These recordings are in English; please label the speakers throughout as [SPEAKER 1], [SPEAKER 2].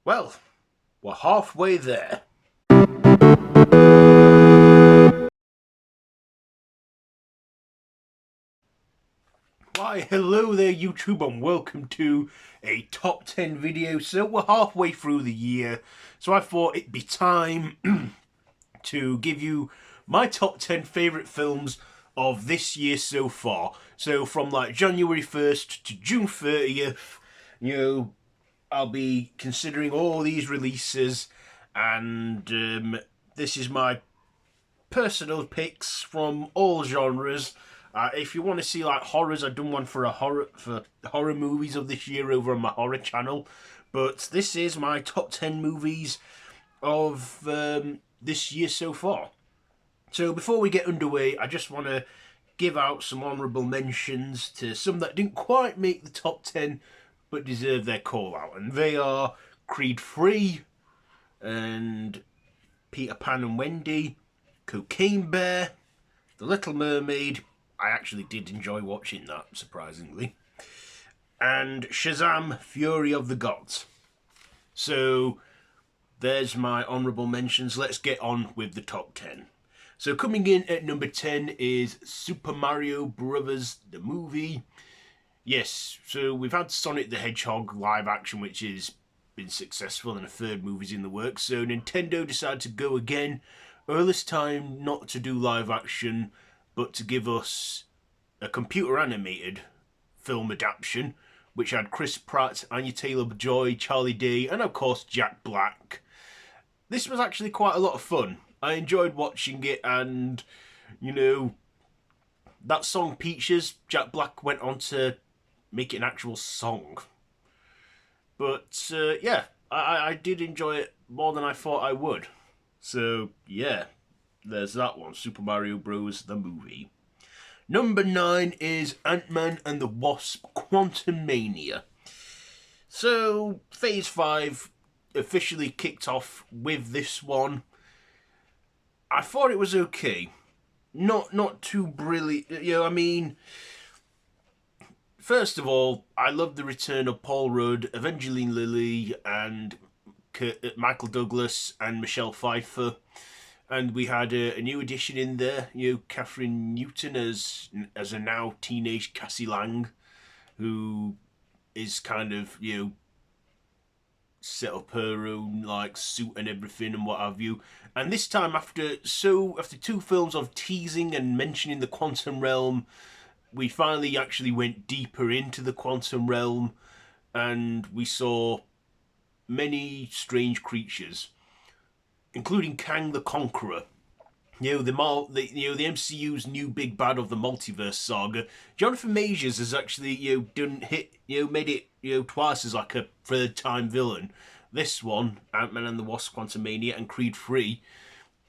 [SPEAKER 1] Well, we're halfway there. Why, hello there, YouTube, and welcome to a top 10 video. So, we're halfway through the year, so I thought it'd be time to give you my top 10 favourite films of this year so far. So, from like January 1st to June 30th, I'll be considering all these releases, and this is my personal picks from all genres. If you want to see like horrors, I've done one for horror movies of this year over on my horror channel. But this is my top 10 movies of this year so far. So before we get underway, I just want to give out some honourable mentions to some that didn't quite make the top 10 but deserve their call out. And they are Creed 3 and Peter Pan and Wendy, Cocaine Bear, The Little Mermaid. I actually did enjoy watching that, surprisingly. And Shazam! Fury of the Gods. So, there's my honourable mentions. Let's get on with the top 10. So coming in at number 10 is Super Mario Brothers, the movie. Yes, so we've had Sonic the Hedgehog live action, which has been successful, and a third movie's in the works. So Nintendo decided to go again, or this time not to do live action, but to give us a computer animated film adaptation, which had Chris Pratt, Anya Taylor-Joy, Charlie Day, and of course Jack Black. This was actually quite a lot of fun. I enjoyed watching it, and that song Peaches, Jack Black went on to make it an actual song. But yeah, I did enjoy it more than I thought I would. So yeah, there's that one, Super Mario Bros. The movie. Number 9 is Ant-Man and the Wasp: Quantumania. So Phase 5 officially kicked off with this one. I thought it was okay. Not too brilliant. First of all, I love the return of Paul Rudd, Evangeline Lilly, and Michael Douglas and Michelle Pfeiffer. And we had a new addition in there, Catherine Newton as a now teenage Cassie Lang, who is kind of, set up her own like suit and everything and what have you. And this time, after 2 films of teasing and mentioning the quantum realm, we finally actually went deeper into the quantum realm, and we saw many strange creatures, including Kang the Conqueror. The MCU's new big bad of the multiverse saga. Jonathan Majors has actually made it twice as like a third time villain. This one, Ant-Man and the Wasp: Quantumania, and Creed 3.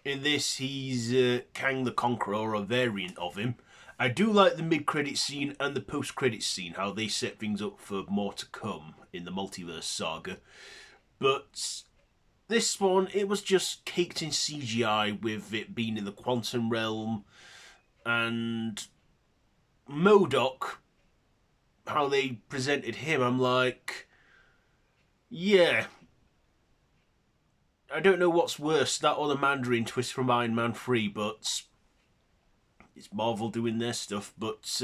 [SPEAKER 1] In this, he's Kang the Conqueror, or a variant of him. I do like the mid-credit scene and the post-credit scene, how they set things up for more to come in the multiverse saga. But this one, it was just caked in CGI with it being in the quantum realm. And MODOK, how they presented him, I'm like, yeah. I don't know what's worse, that or the Mandarin twist from Iron Man 3, but it's Marvel doing their stuff. But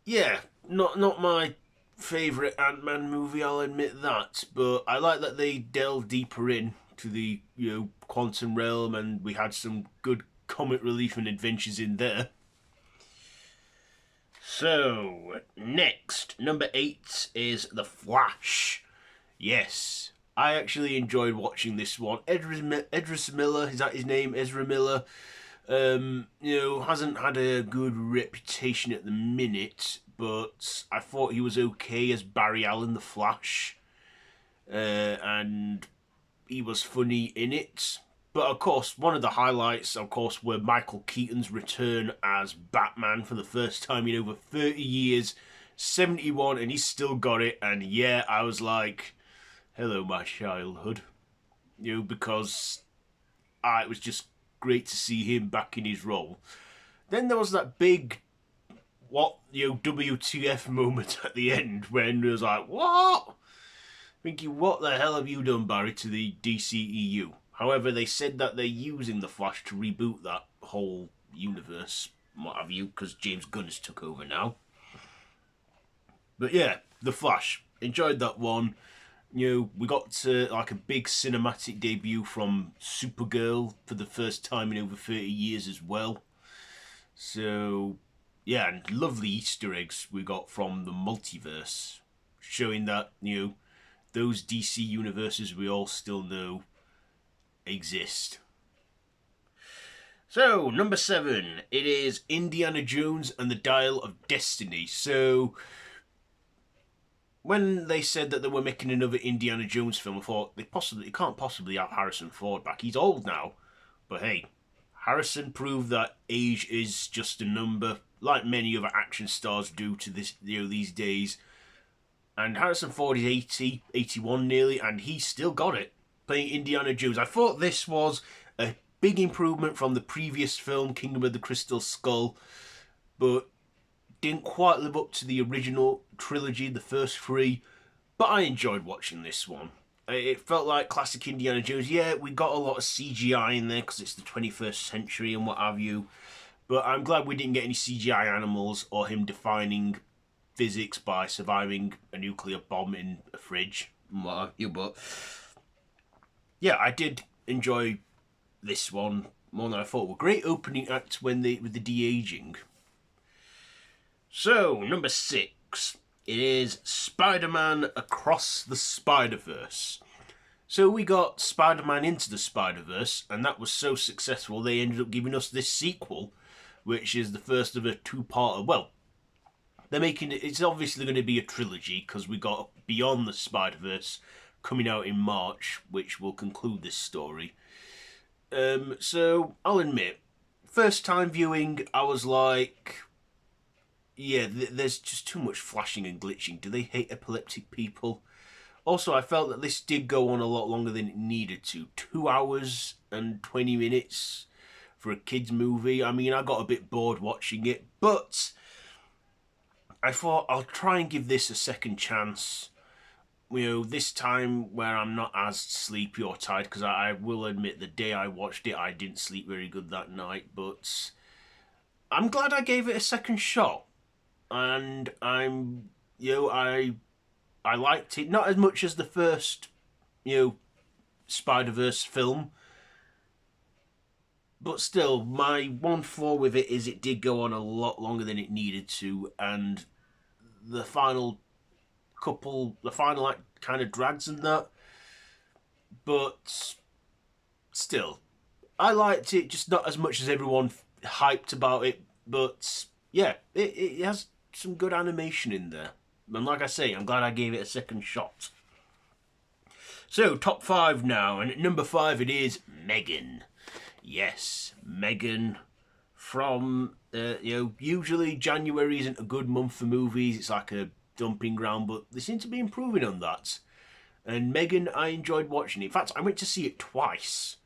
[SPEAKER 1] yeah, not my favourite Ant-Man movie, I'll admit that, but I like that they delve deeper in to the quantum realm, and we had some good comic relief and adventures in there. So next, number 8 is The Flash. Yes, I actually enjoyed watching this one. Edris Miller, is that his name? Ezra Miller. Hasn't had a good reputation at the minute, but I thought he was okay as Barry Allen, the Flash, and he was funny in it. But of course, one of the highlights, were Michael Keaton's return as Batman for the first time in over 30 years, 71, and he's still got it. And yeah, I was like, hello, my childhood, because it was just great to see him back in his role. Then there was that big WTF moment at the end when it was like, what? Thinking, what the hell have you done, Barry, to the DCEU? However, they said that they're using the Flash to reboot that whole universe, what have you, because James Gunn has took over now. But yeah, the Flash, enjoyed that one. You know, we got like a big cinematic debut from Supergirl for the first time in over 30 years as well. So yeah, and lovely Easter eggs we got from the multiverse, showing that, you know, those DC universes we all still know exist. So, number 7, it is Indiana Jones and the Dial of Destiny. So, when they said that they were making another Indiana Jones film, I thought they can't possibly have Harrison Ford back. He's old now, but hey, Harrison proved that age is just a number, like many other action stars do to this, you know, these days. And Harrison Ford is 80, 81 nearly, and he still got it, playing Indiana Jones. I thought this was a big improvement from the previous film, Kingdom of the Crystal Skull, but didn't quite live up to the original trilogy, the first 3, but I enjoyed watching this one. It felt like classic Indiana Jones. Yeah, we got a lot of CGI in there because it's the 21st century and what have you, but I'm glad we didn't get any CGI animals or him defining physics by surviving a nuclear bomb in a fridge and what have you. But yeah, I did enjoy this one more than I thought. Great opening act with the de-aging. So, number 6, it is Spider-Man Across the Spider-Verse. So we got Spider-Man Into the Spider-Verse, and that was so successful they ended up giving us this sequel, which is the first of a 2-parter. Well, they're making it, it's obviously going to be a trilogy, because we got Beyond the Spider-Verse coming out in March, which will conclude this story. So, I'll admit, first time viewing, I was like, yeah, there's just too much flashing and glitching. Do they hate epileptic people? Also, I felt that this did go on a lot longer than it needed to. 2 hours and 20 minutes for a kid's movie. I mean, I got a bit bored watching it, but I thought I'll try and give this a second chance. You know, this time where I'm not as sleepy or tired, because I will admit the day I watched it, I didn't sleep very good that night, but I'm glad I gave it a second shot. And I'm, you know, I liked it, not as much as the first, you know, Spider-Verse film, but still, my one flaw with it is it did go on a lot longer than it needed to, and the final act kind of drags in that, but still, I liked it, just not as much as everyone hyped about it, but yeah, it has some good animation in there. And like I say, I'm glad I gave it a second shot. So, top 5 now, and at number 5 it is Megan. Yes, Megan. From, you know, usually January isn't a good month for movies, it's like a dumping ground, but they seem to be improving on that. And Megan, I enjoyed watching it. In fact, I went to see it twice,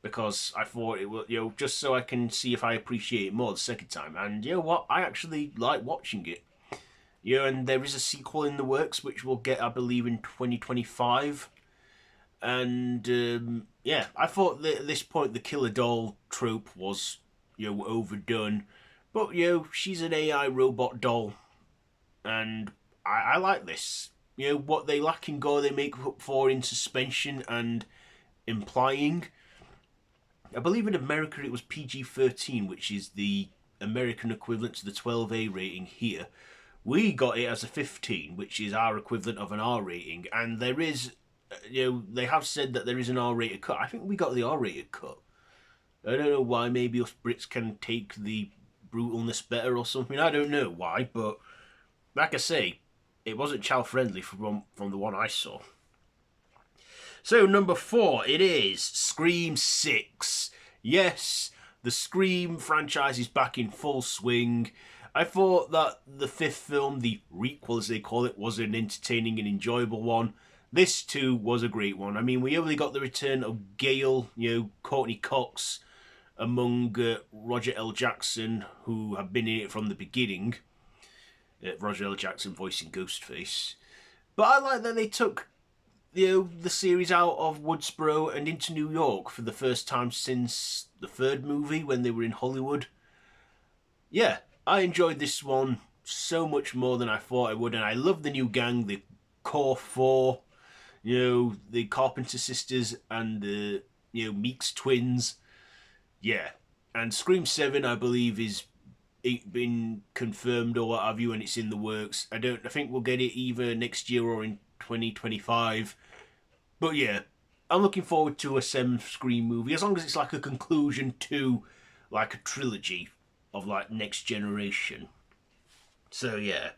[SPEAKER 1] because I thought it was, you know, just so I can see if I appreciate it more the second time. And you know what? I actually like watching it. You know, and there is a sequel in the works, which we'll get, I believe, in 2025. And, yeah, I thought that at this point the killer doll trope was, you know, overdone. But, you know, she's an AI robot doll. And I like this. You know, what they lack in gore, they make up for in suspension and implying. I believe in America it was PG-13, which is the American equivalent to the 12A rating here. We got it as a 15, which is our equivalent of an R rating. And there is, you know, they have said that there is an R-rated cut. I think we got the R-rated cut. I don't know why. Maybe us Brits can take the brutalness better or something. I don't know why, but like I say, it wasn't child-friendly from the one I saw. So, number 4, it is Scream 6. Yes, the Scream franchise is back in full swing. I thought that the 5th film, the requel as they call it, was an entertaining and enjoyable one. This too was a great one. I mean, we only got the return of Gale, you know, Courtney Cox, among Roger L. Jackson, who have been in it from the beginning. Roger L. Jackson voicing Ghostface. But I like that they took the series out of Woodsboro and into New York for the first time since the third movie when they were in Hollywood. Yeah, I enjoyed this one so much more than I thought I would, and I love the new gang, the Core Four, the Carpenter sisters and the Meeks twins. Yeah, and Scream 7, I believe, is been confirmed or what have you, and it's in the works. I think we'll get it either next year or in 2025. But yeah, I'm looking forward to a 7th Scream movie, as long as it's like a conclusion to like a trilogy of like Next Generation. So yeah.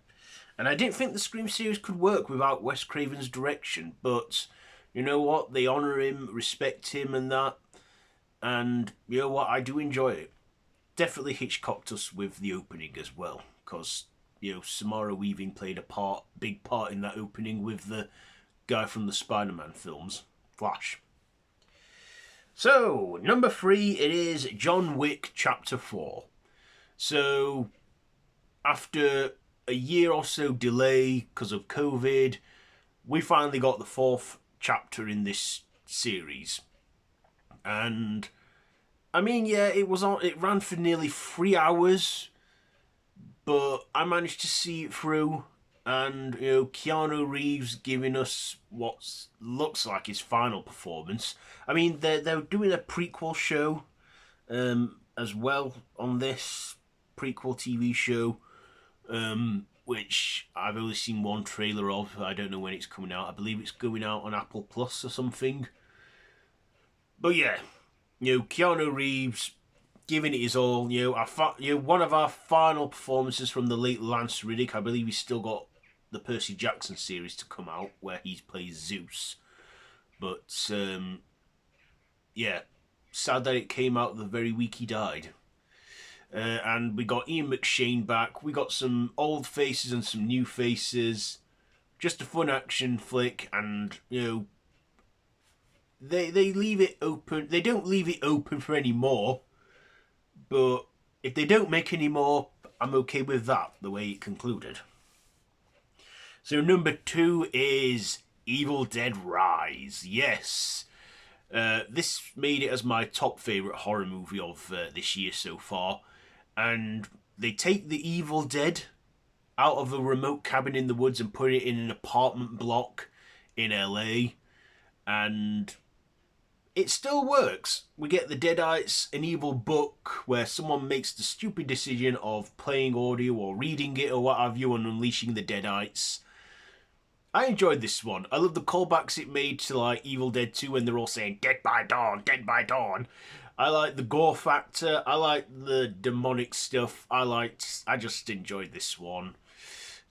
[SPEAKER 1] And I didn't think the Scream series could work without Wes Craven's direction, but you know what? They honour him, respect him and that. And you know what? I do enjoy it. Definitely Hitchcocked us with the opening as well, because Samara Weaving played a big part in that opening with the guy from the Spider-Man films, Flash. So number 3, it is John Wick Chapter 4. So after a year or so delay because of COVID, we finally got the 4th chapter in this series, and I mean, yeah, it ran for nearly 3 hours, but I managed to see it through, and Keanu Reeves giving us what looks like his final performance. I mean, they're doing a prequel show as well on this prequel TV show, which I've only seen one trailer of. I don't know when it's coming out. I believe it's going out on Apple Plus or something. But yeah, Keanu Reeves giving it his all. One of our final performances from the late Lance Reddick. I believe he's still got the Percy Jackson series to come out where he plays Zeus. But yeah, sad that it came out the very week he died. And we got Ian McShane back. We got some old faces and some new faces. Just a fun action flick, and they leave it open. They don't leave it open for any more. But if they don't make any more, I'm okay with that, the way it concluded. So number 2 is Evil Dead Rise. Yes. This made it as my top favourite horror movie of this year so far. And they take the Evil Dead out of a remote cabin in the woods and put it in an apartment block in LA. And it still works. We get the Deadites, an evil book where someone makes the stupid decision of playing audio or reading it or what have you and unleashing the Deadites. I enjoyed this one. I love the callbacks it made to like Evil Dead 2 when they're all saying Dead by Dawn, Dead by Dawn. I like the gore factor. I like the demonic stuff. I just enjoyed this one.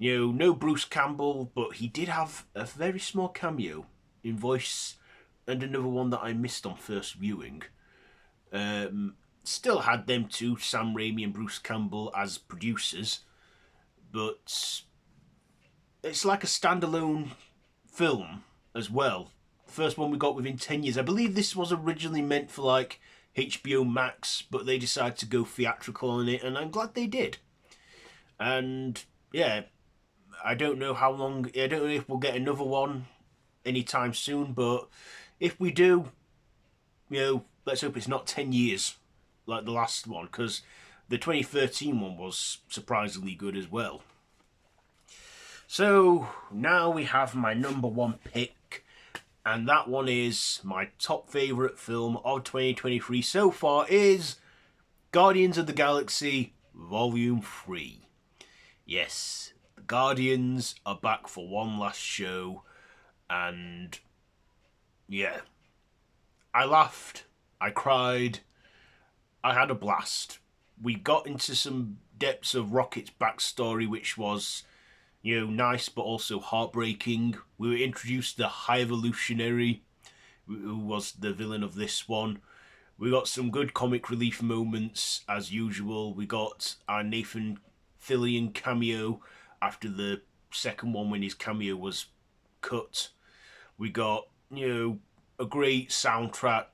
[SPEAKER 1] No Bruce Campbell, but he did have a very small cameo in voice, and another one that I missed on first viewing. Still had them two, Sam Raimi and Bruce Campbell, as producers, but it's like a standalone film as well. First one we got within 10 years. I believe this was originally meant for like HBO Max, but they decided to go theatrical on it, and I'm glad they did. And yeah, I don't know how long, I don't know if we'll get another one anytime soon, but if we do, let's hope it's not 10 years like the last one, because the 2013 one was surprisingly good as well. So now we have my number 1 pick, and that one is my top favourite film of 2023 so far is Guardians of the Galaxy Volume 3. Yes, the Guardians are back for one last show, and yeah, I laughed, I cried, I had a blast. We got into some depths of Rocket's backstory, which was nice but also heartbreaking. We were introduced to the High Evolutionary, who was the villain of this one. We got some good comic relief moments as usual. We got our Nathan Fillion cameo after the second one when his cameo was cut. We got, a great soundtrack.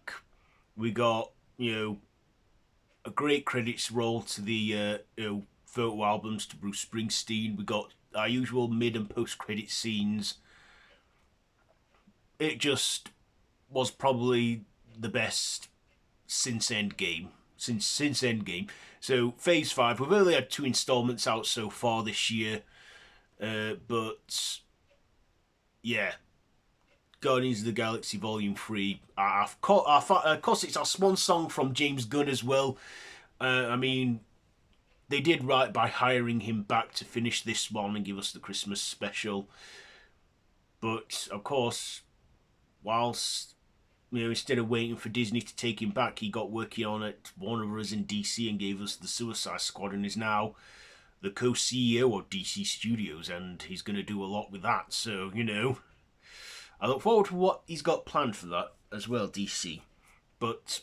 [SPEAKER 1] We got, a great credits roll to the photo albums to Bruce Springsteen. We got our usual mid and post credit scenes. it just was probably the best since Endgame. Since Endgame. So Phase 5, we've only had 2 installments out so far this year. But yeah, Guardians of the Galaxy Volume 3. Of course, it's our swan song from James Gunn as well. I mean, they did right by hiring him back to finish this one and give us the Christmas special. But, of course, whilst, instead of waiting for Disney to take him back, he got working on at Warner Bros. In DC and gave us the Suicide Squad and is now the co-CEO of DC Studios, and he's going to do a lot with that. So, I look forward to what he's got planned for that as well, DC. But,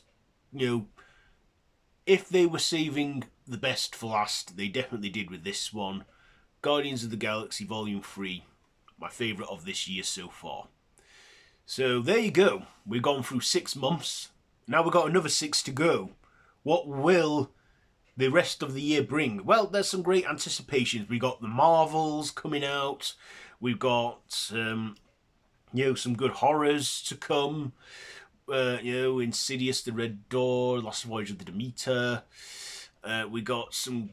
[SPEAKER 1] if they were saving the best for last, they definitely did with this one. Guardians of the Galaxy Volume 3, my favourite of this year so far. So there you go. We've gone through 6 months. Now we've got another 6 to go. What will the rest of the year bring? Well, there's some great anticipations. We got the Marvels coming out. We've got some good horrors to come. Insidious, The Red Door, Last Voyage of the Demeter. We got some,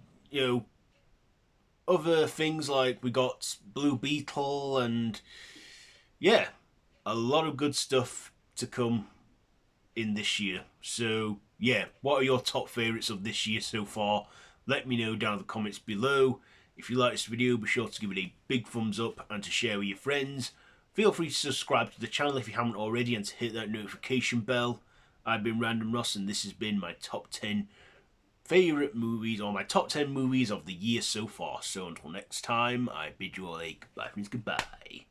[SPEAKER 1] other things like we got Blue Beetle and yeah, a lot of good stuff to come in this year. So yeah, what are your top favourites of this year so far? Let me know down in the comments below. If you like this video, be sure to give it a big thumbs up and to share with your friends. Feel free to subscribe to the channel if you haven't already and to hit that notification bell. I've been Random Ross and this has been my top 10 favourite movies, or my top 10 movies of the year so far. So until next time, I bid you all a goodbye.